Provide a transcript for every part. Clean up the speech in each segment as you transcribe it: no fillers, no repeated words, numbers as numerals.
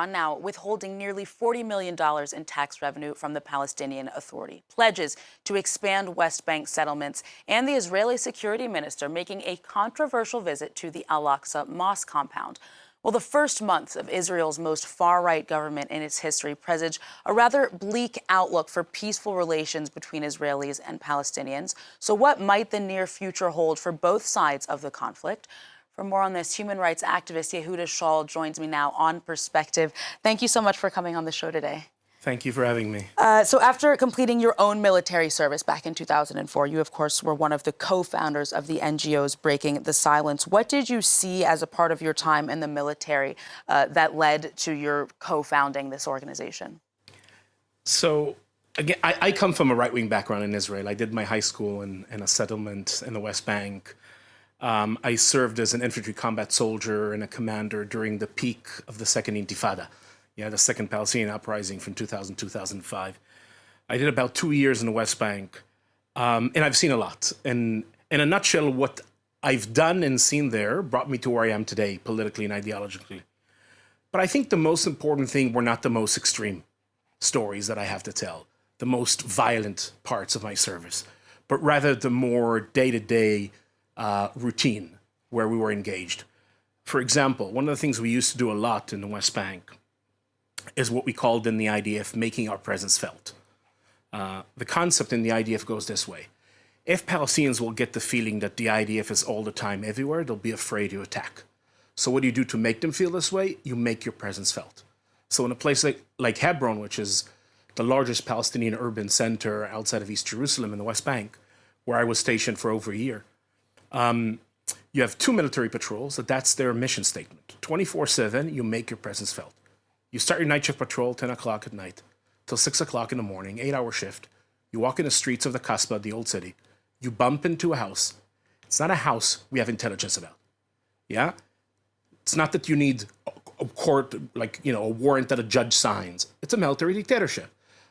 Now withholding nearly $40 million in tax revenue from the Palestinian Authority, pledges to expand West Bank settlements, and the Israeli security minister making a controversial visit to the Al-Aqsa Mosque compound. Well, the first months of Israel's most far-right government in its history presage a rather bleak outlook for peaceful relations between Israelis and Palestinians. So what might the near future hold for both sides of the conflict? For more on this, human rights activist Yehuda Shaul joins me now on Perspective. Thank you so much for coming on the show today. Thank you for having me. So after completing your own military service back in 2004, you, of course, were one of the co-founders of the NGOs Breaking the Silence. What did you see as a part of your time in the military that led to your co-founding this organization? So, again, I come from a right-wing background in Israel. I did my high school in a settlement in the West Bank. I served as an infantry combat soldier and a commander during the peak of the Second Intifada, the Second Palestinian Uprising from 2000-2005. I did about 2 years in the West Bank, and I've seen a lot. And in a nutshell, what I've done and seen there brought me to where I am today, politically and ideologically. But I think the most important thing were not the most extreme stories that I have to tell, the most violent parts of my service, but rather the more day-to-day routine where we were engaged. For example, one of the things we used to do a lot in the West Bank is what we called in the IDF making our presence felt. The concept in the IDF goes this way. If Palestinians will get the feeling that the IDF is all the time everywhere, they'll be afraid to attack. So what do you do to make them feel this way? You make your presence felt. So in a place like Hebron, which is the largest Palestinian urban center outside of East Jerusalem in the West Bank, where I was stationed for over a year, you have 2 military patrols, that's their mission statement. 24/7, you make your presence felt. You start your night shift patrol 10 o'clock at night till 6 o'clock in the morning, 8-hour shift. You walk in the streets of the Kasbah, the old city. You bump into a house. It's not a house we have intelligence about. Yeah? It's not that you need a court, a warrant that a judge signs. It's a military dictatorship.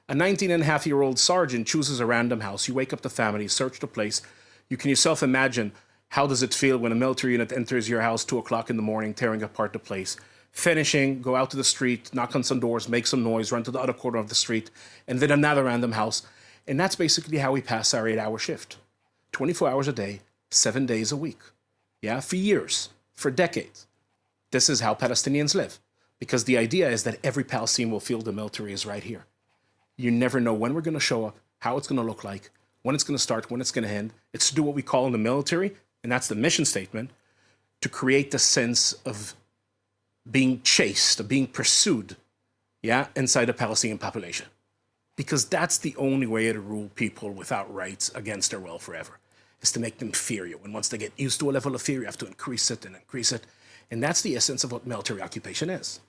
A 19-and-a-half-year-old sergeant chooses a random house. You wake up the family, search the place. You can yourself imagine how does it feel when a military unit enters your house 2 o'clock in the morning, tearing apart the place, finishing, go out to the street, knock on some doors, make some noise, run to the other corner of the street, and then another random house. And that's basically how we pass our 8-hour shift. 24 hours a day, 7 days a week. Yeah, for years, for decades. This is how Palestinians live. Because the idea is that every Palestinian will feel the military is right here. You never know when we're going to show up, how it's going to look like, when it's going to start, when it's going to end. It's to do what we call in the military, and that's the mission statement, to create the sense of being chased, of being pursued, inside the Palestinian population. Because that's the only way to rule people without rights against their will forever, is to make them fear you. And once they get used to a level of fear, you have to increase it and increase it. And that's the essence of what military occupation is.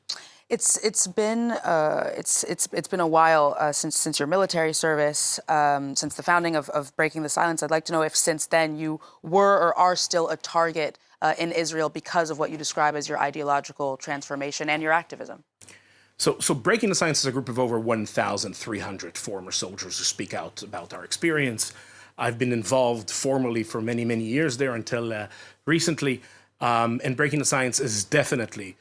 It's been a while since your military service, since the founding of Breaking the Silence. I'd like to know if since then you were or are still a target in Israel because of what you describe as your ideological transformation and your activism. So Breaking the Silence is a group of over 1,300 former soldiers who speak out about our experience. I've been involved formally for many, many years there until recently. And Breaking the Silence is definitely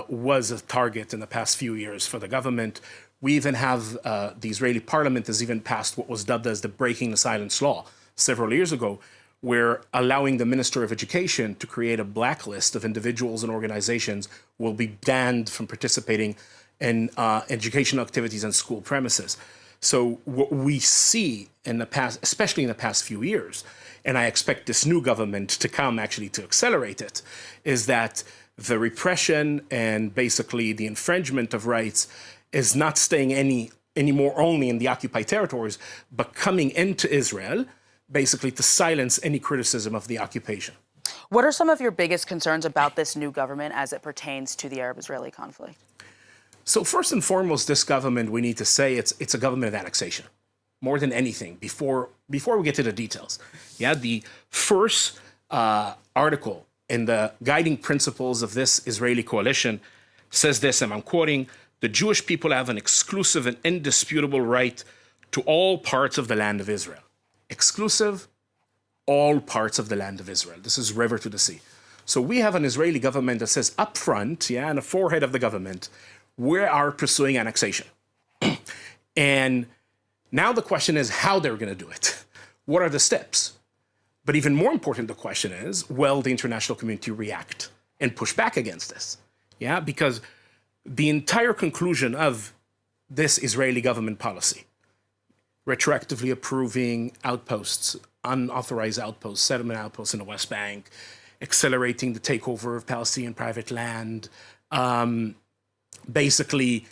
was a target in the past few years for the government. We even have, the Israeli parliament has even passed what was dubbed as the Breaking the Silence law several years ago, where allowing the Minister of Education to create a blacklist of individuals and organizations will be banned from participating in educational activities on school premises. So what we see in the past, especially in the past few years, and I expect this new government to come actually to accelerate it, is that the repression and basically the infringement of rights is not staying anymore only in the occupied territories, but coming into Israel, basically to silence any criticism of the occupation. What are some of your biggest concerns about this new government as it pertains to the Arab-Israeli conflict? So first and foremost, this government, we need to say it's a government of annexation, more than anything, before we get to the details. Yeah, the first article in the guiding principles of this Israeli coalition says this, and I'm quoting, "The Jewish people have an exclusive and indisputable right to all parts of the land of Israel." Exclusive, all parts of the land of Israel. This is river to the sea. So we have an Israeli government that says up front, on the forehead of the government, we are pursuing annexation. And now the question is how they're going to do it. What are the steps? But even more important, the question is, will the international community react and push back against this? Yeah, because the entire conclusion of this Israeli government policy, retroactively approving outposts, unauthorized outposts, settlement outposts in the West Bank, accelerating the takeover of Palestinian private land, basically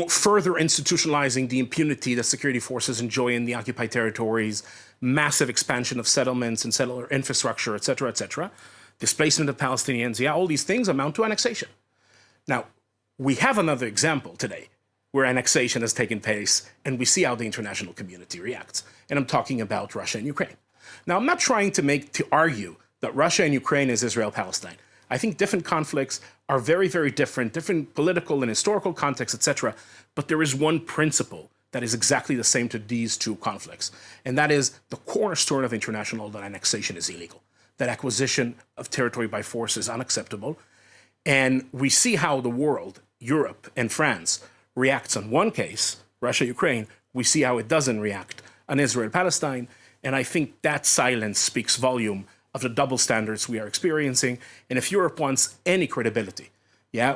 further institutionalizing the impunity that security forces enjoy in the occupied territories, massive expansion of settlements and settler infrastructure, et cetera, displacement of Palestinians, yeah, all these things amount to annexation. Now, we have another example today where annexation has taken place, and we see how the international community reacts. And I'm talking about Russia and Ukraine. Now, I'm not trying to argue that Russia and Ukraine is Israel-Palestine. I think different conflicts are very, very different political and historical contexts, etc. But there is one principle that is exactly the same to these two conflicts, and that is the cornerstone of international law that annexation is illegal, that acquisition of territory by force is unacceptable. And we see how the world, Europe and France, reacts on one case, Russia-Ukraine. We see how it doesn't react on Israel-Palestine. And I think that silence speaks volume of the double standards we are experiencing. And if Europe wants any credibility,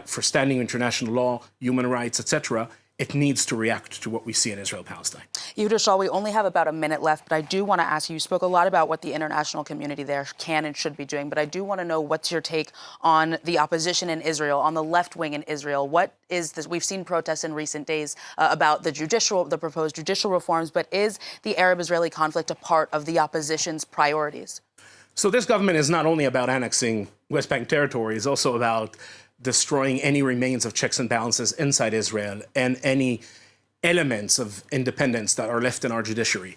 for standing international law, human rights, etc., it needs to react to what we see in Israel-Palestine. Yehuda Shaul, we only have about a minute left, but I do want to ask you spoke a lot about what the international community there can and should be doing, but I do want to know what's your take on the opposition in Israel, on the left wing in Israel. What is this? We've seen protests in recent days about the proposed judicial reforms, but is the Arab-Israeli conflict a part of the opposition's priorities? So this government is not only about annexing West Bank territory, it's also about destroying any remains of checks and balances inside Israel and any elements of independence that are left in our judiciary.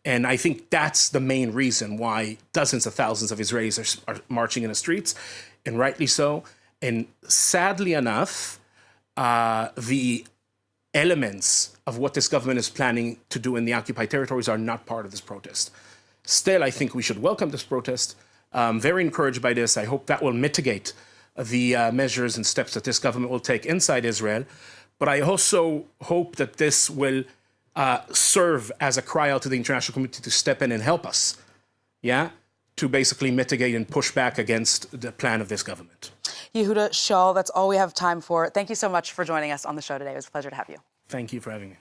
And I think that's the main reason why dozens of thousands of Israelis are marching in the streets, and rightly so. And sadly enough, the elements of what this government is planning to do in the occupied territories are not part of this protest. Still, I think we should welcome this protest. I'm very encouraged by this. I hope that will mitigate the measures and steps that this government will take inside Israel. But I also hope that this will serve as a cry out to the international community to step in and help us, to basically mitigate and push back against the plan of this government. Yehuda Shaul, that's all we have time for. Thank you so much for joining us on the show today. It was a pleasure to have you. Thank you for having me.